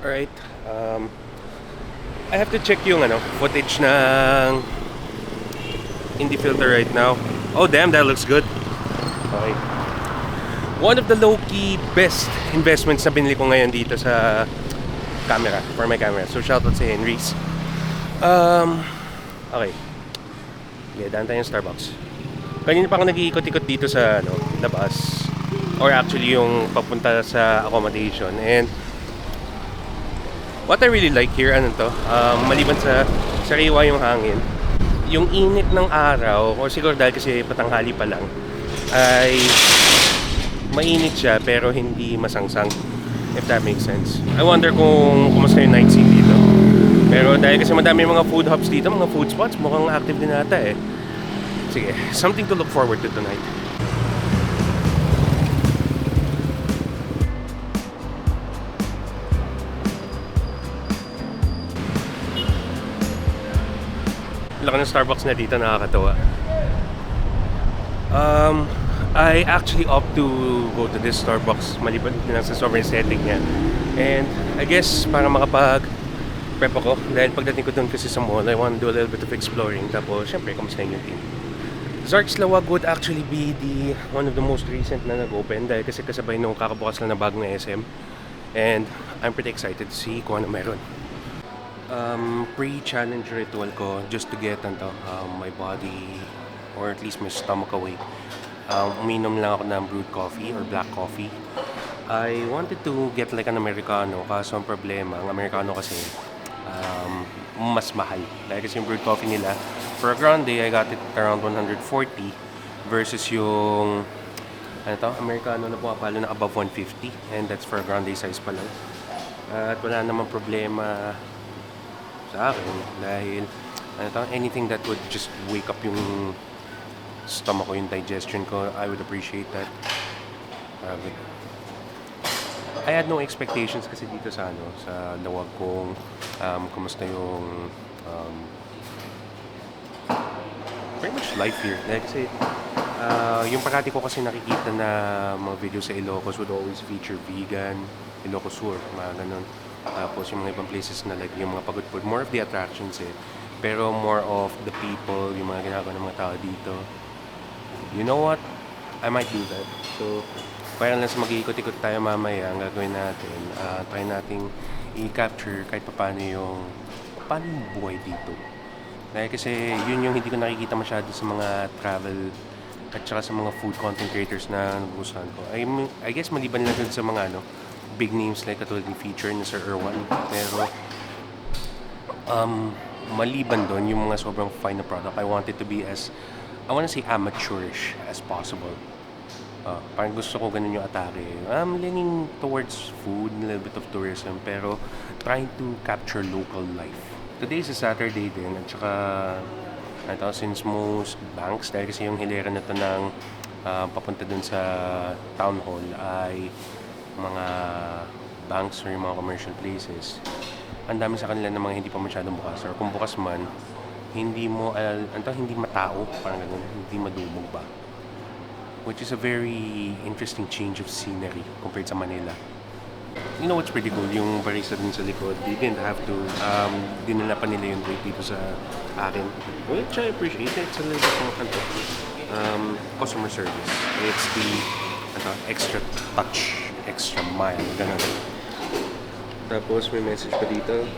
Alright. I have to check yung footage ng Indie Filter right now. Oh damn, that looks good. Okay. One of the low-key best investments na binili ko ngayon dito sa camera, for my camera. So shoutout sa Henry's. Okay. Yeah, daan tayo ng Starbucks. Kanina pa ako nag-iikot-ikot dito sa labas. Or actually yung papunta sa accommodation. And what I really like here, maliban sa sariwa yung hangin, yung init ng araw, o siguro dahil kasi patanghali pa lang, ay mainit siya pero hindi masangsang, if that makes sense. I wonder kung kumusta yung night scene dito. Pero dahil kasi madami mga food hubs dito, mga food spots, mukhang active din ata eh. Sige, something to look forward to tonight. Laki ng Starbucks na dito, nakakatawa. I actually opt to go to this Starbucks maliban din sa sobrang setting niya. And I guess para makapag-prep ako, dahil pagdating ko doon kasi sa mall, I want to do a little bit of exploring. Tapos, syempre, kamusta yung team? Zark's Lawag would actually be one of the most recent na nag-open dahil kasi kasabay nung kakabukas lang na bagong SM. And I'm pretty excited to see kung ano meron. Pre-challenge ritual ko just to get my body or at least my stomach awake. Uminom lang ako ng brewed coffee or black coffee. I wanted to get like an Americano, kaso ang problema, ang Americano kasi mas mahal. Dahil kasi yung brewed coffee nila, for a grande, I got it around 140 versus yung Americano na pumapalo na above 150, and that's for a grande size pa lang. At wala namang problema sa akin dahil anything that would just wake up yung stomach ko, yung digestion ko, I would appreciate that. I had no expectations kasi dito sa sa Lawag kung kumusta yung pretty much life here. Dahil kasi yung parati ko kasi nakikita na mga video sa Ilocos would always feature vegan, Ilocos Sur, mga ganun. Tapos yung mga ibang places na like yung mga pagod food, more of the attractions eh. Pero more of the people, yung mga ginagawa ng mga tao dito. You know what? I might do that. So, parang lang sa mag-iikot-ikot tayo mamaya, ang gagawin natin, try nating i-capture kahit paano yung buhay dito. Dahil kasi yun yung hindi ko nakikita masyado sa mga travel at saka sa mga food content creators na nagustuhan ko. I guess maliban lang dun sa mga big names like katulad ni Feature ni Sir Erwan. Pero maliban doon yung mga sobrang fine na product, I want it to be I want to say amateurish as possible. Parang gusto ko ganun yung atake. I'm leaning towards food, a little bit of tourism, pero trying to capture local life. Today is a Saturday din, at saka since most banks, dahil kasi yung hilera na to ng papunta dun sa town hall ay mga banks or yung mga commercial places, ang dami sa kanila ng mga hindi pa masyadong bukas, or kung bukas man, hindi matao, parang ganun, hindi madumog ba. Which is a very interesting change of scenery compared sa Manila. You know what's pretty cool? Yung barista din sa likod, they didn't have to, dinala pa nila yung rate dito sa akin. Which I appreciate. It's a little bit more customer service. It's the extra touch, extra mile, ganun. Tapos may message pa dito.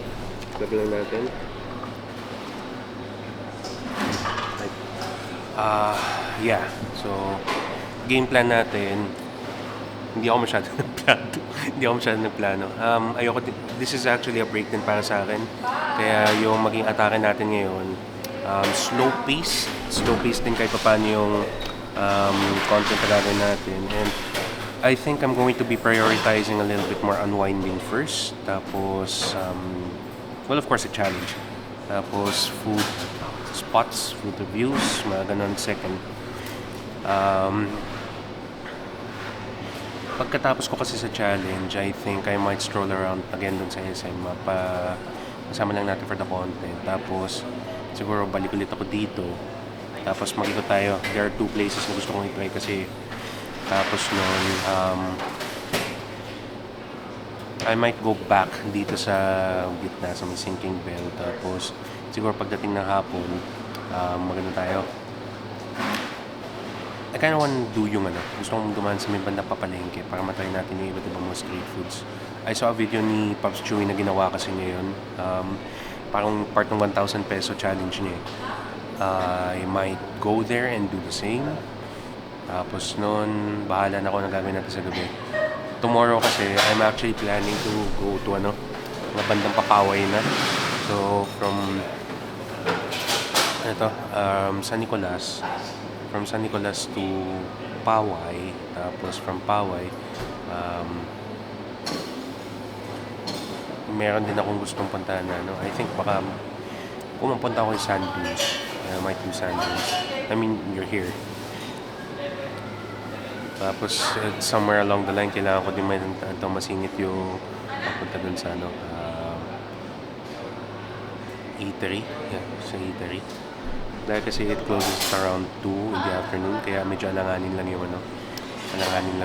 Lagyan lang natin. Yeah. So, game plan natin, hindi ako masyado nagplano. This is actually a break din para sa akin. Kaya yung maging atake natin ngayon, slow pace din kahit paano yung content na gagawin natin. And I think I'm going to be prioritizing a little bit more unwinding first. Tapos, well, of course, a challenge. Tapos, food spots, food reviews, mga ganun second. Pagkatapos ko kasi sa challenge, I think I might stroll around again dun sa SM. Kasama lang natin for the content. Tapos, siguro balik ulit ako dito. Tapos mag-ikot tayo. There are 2 places na gusto kong i-try kasi tapos nun, I might go back dito sa gitna sa may sinking bell. Tapos siguro pagdating ng hapon, maganda tayo. I kinda wanna do yung gusto kong dumaan sa may bandang papalengke para matry natin yung iba't ibang mga street foods. I saw a video ni Pops Chewy na ginawa kasi niya yun. Parang part ng 1,000 peso challenge niya. I might go there and do the same. Tapos noon, bahala na ako na gagawin natin sa gabi. Tomorrow kasi, I'm actually planning to go to mga bandang Papaway na. So, from San Nicolas to Paway, tapos from Paway, meron din akong gustong puntahan na I think baka kung mapunta ako sa Sand Dunes, I might do Sand Dunes. I mean, you're here. Tapos, somewhere along the line, kailangan ko din masingit yung papunta dun sa eatery. Yeah, sa eatery. Dahil kasi it closes around 2 in the afternoon, kaya medyo alanganin lang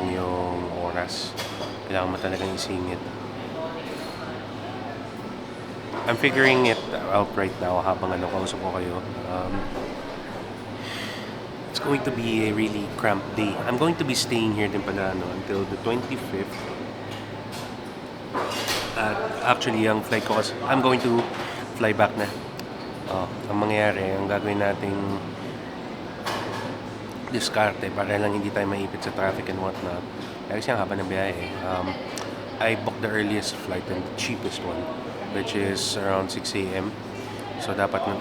yung oras. Kailangan mo talagang isingit. I'm figuring it out right now habang kausap ko kayo. It's going to be a really cramped day. I'm going to be staying here din pala until the 25th. Actually, ang flight ko kasi, I'm going to fly back na. Ang mangyayari, ang gagawin nating diskarte para lang hindi tayo maipit sa traffic and whatnot. Kasi ang haba ng biyahe. I booked the earliest flight and the cheapest one, which is around 6 a.m. So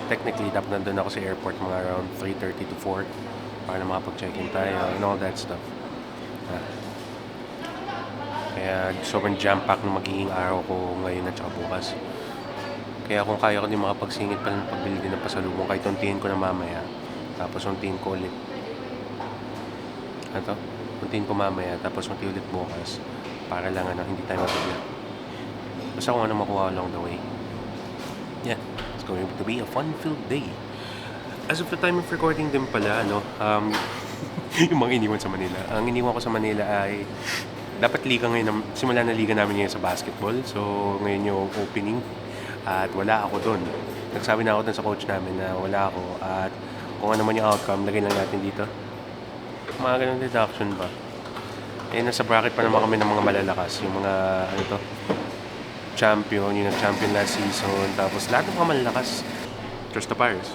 technically dapat nandun ako sa airport mga around 3:30 to 4 para na makapag-check-in tayo and all that stuff. Kaya sobrang jam-pack na magiging araw ko ngayon at saka bukas. Kaya kung kaya ko din makapagsingit pa ng pagbili din ng pasalubong, kahit untiin ko na mamaya. Tapos untiin ko ulit. Untiin ko mamaya, tapos untiin ulit bukas. Para lang hindi tayo mabigla. Basta kung makuha along the way. Yeah, it's going to be a fun-filled day. As of the time of recording din pala, yung mga iniwan sa Manila. Ang iniwan ko sa Manila ay dapat liga ngayon, simula na liga namin ngayon sa basketball. So, ngayon yung opening. At wala ako doon. Nagsabi na ako doon sa coach namin na wala ako. At kung ano man yung outcome, lagay lang natin dito. Mga ganun deduction ba? Nasa bracket pa naman kami ng mga malalakas. Yung mga, champion, yung nag-champion last season. Tapos lahat ng mga malalakas. Trust the Pirates.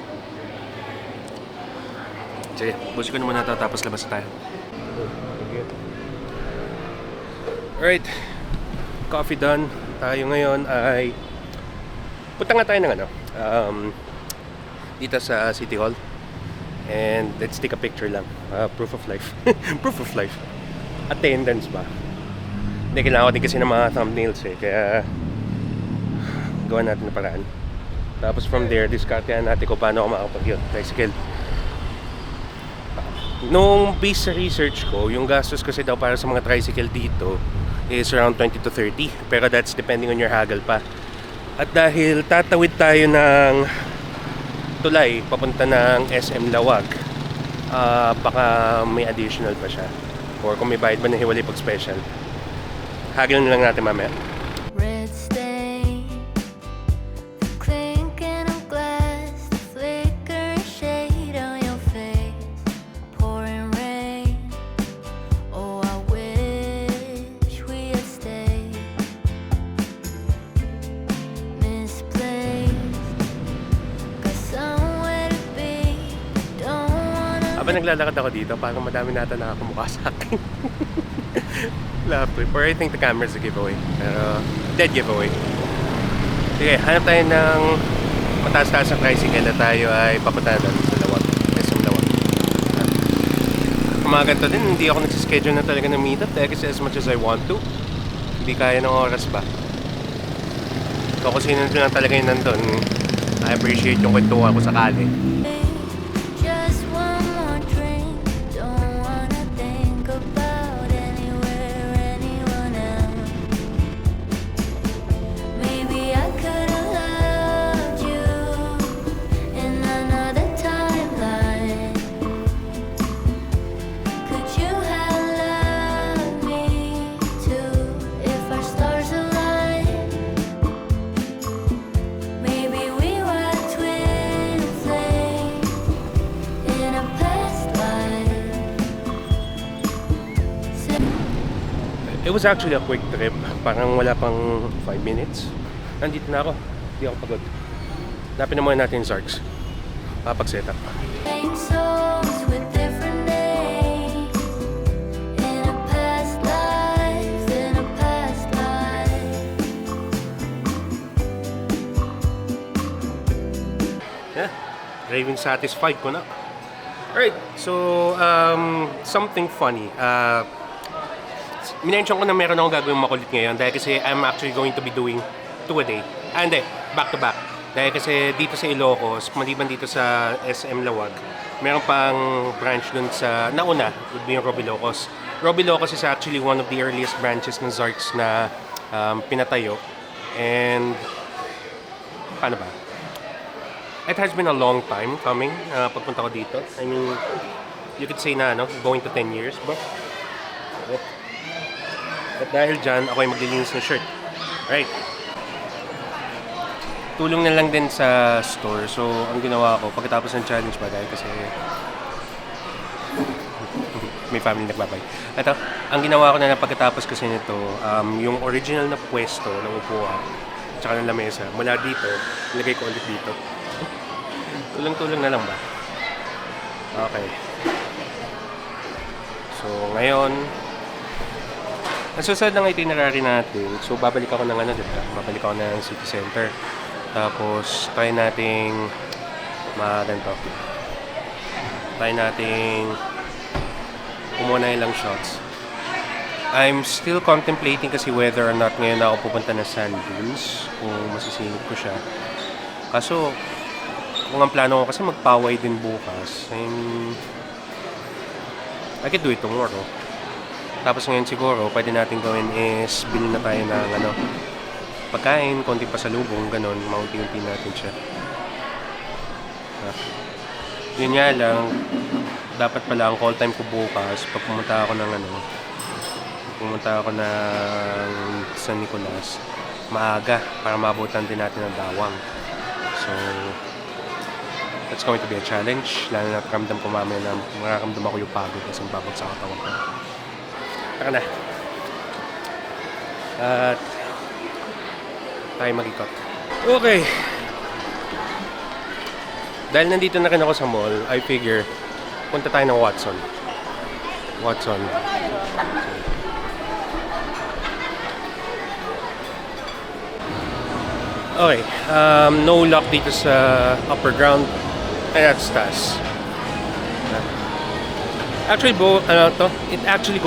Sige, busi ko naman tapos labas tayo. Alright. Coffee done. Tayo ngayon ay punta nga tayo ng dito sa City Hall. And let's take a picture lang. Proof of life. Proof of life. Attendance ba? Hindi, kailangan ko din kasi ng mga thumbnails kaya gawa natin na paraan. Tapos from there, diskartehan natin kung paano ako makapag-tricycle. Nung base sa research ko, yung gastos kasi daw para sa mga tricycle dito is around 20 to 30. Pero that's depending on your haggle pa. At dahil tatawid tayo ng tulay papunta ng SM Lawag, baka may additional pa siya. Or kung may bayad ba na hiwalay pag special. Haggle na lang natin mamaya. Red stain, the clinking of glass, the flickering shade on your face, pouring rain. Oh, I wish we had stayed. Misplaced, got somewhere to be, don't wanna. Habang naglalakad ako dito, parang madami nata nakakamukha sa akin. Love trip. Or I think the camera's a giveaway. Pero, dead giveaway. Sige, hanap tayo ng mataas-taas ng tricycle na tayo ay papunta na sa Lawag. SM Lawag. Kung mga ganito din, hindi ako nagsischedule na talaga ng meetup kasi as much as I want to, hindi kaya ng oras ba. So kung sino lang talaga yung nandun, I appreciate yung kwentuhan ko sakali. Just one more drink, don't wanna think about anywhere, anyone else. Maybe I could have loved you in another timeline. Could you have loved me too if our stars aligned? It was actually a quick trip. Parang wala pang 5 minutes. Nandito na ako. Hindi ako pagod. Napin na muna natin yung Zarks. Papag-set up. Same souls with different names. In a past life, in a past life. Yeah. Craving satisfied ko na. Alright. So, something funny. Minention ko na meron akong gagawin makulit ngayon dahil kasi I'm actually going to be doing 2 a day. Hindi, back to back. Dahil kasi dito sa Ilocos, maliban dito sa SM Lawag, meron pang branch dun sa nauna, would be yung Robilocos. Robilocos is actually one of the earliest branches ng Zarks na pinatayo. And, paano ba? It has been a long time coming, pagpunta ko dito. I mean, you could say na, going to 10 years, but at dahil dyan, ako ay maglilinis ng shirt. Right. Tulong na lang din sa store. So, ang ginawa ko, pagkatapos ng challenge ba, dahil kasi may family nagbabay. Ito, ang ginawa ko na pagkatapos kasi nito, yung original na pwesto ng upuan, tsaka ng lamesa, mula dito, ilagay ko ulit dito. Tulong-tulong na lang ba? Okay. So, ngayon, ang susunod ng itinerary natin, so babalik ako ng diba? Babalik ako ng city center. Tapos, try nating ganito. Try nating kumuha na ilang shots. I'm still contemplating kasi whether or not ngayon ako pupunta na sand dunes kung masisingit ko siya. Kaso, kung ang plano ko kasi magpaway din bukas, I could do it tomorrow. Tapos ngayon siguro, pwede natin gawin is bilhin na tayo ng pagkain, konti pasalubong, ganun, maunti-unti natin siya. Yun nga lang, dapat pala ang call time ko bukas, pag pumunta ako ng San Nicolas, maaga, para maabutan din natin ang dawang. So, that's going to be a challenge, lalo na ramdam ko mamaya na mararamdam ako yung pagod kasi babag sa katawan ko. Taka na. At tayo mag-ikot. Okay. Dahil nandito na rin ako sa mall, I figure punta tayo ng Watson. Okay. No luck dito sa upper ground. Kaya that's taas. Actually, it actually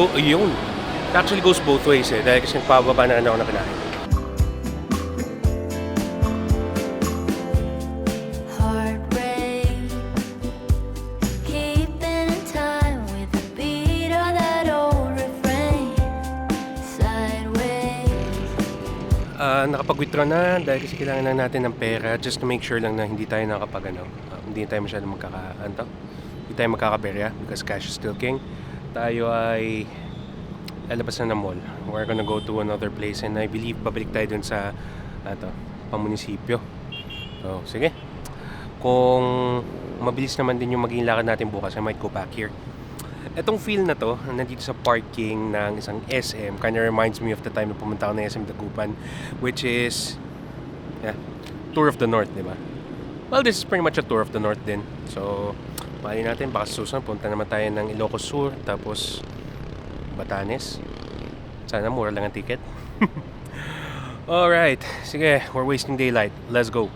goes both ways dahil kasi pababa na ako na kinain. Heart rate, keeping in time with the beat of that old refrain. Sideways. Nakapag-withdraw na dahil kasi kailangan lang natin ng pera just to make sure lang na hindi tayo hindi tayo masyadong hindi tayo magkakaberya because cash is still king. Tayo ay lalabas na ng mall. We're gonna go to another place and I believe babalik tayo dun sa pamunisipyo. So, sige. Kung mabilis naman din yung magiging lakad natin bukas, I might go back here. Etong feel na to, nandito sa parking ng isang SM, kinda reminds me of the time na pumunta ako ng SM Dagupan, which is Tour of the North, di ba? Well, this is pretty much a Tour of the North din. So, mali natin, baka susunod, punta naman tayo ng Ilocos Sur, tapos Batanes. Sana mura lang ang ticket. Alright, sige, we're wasting daylight. Let's go.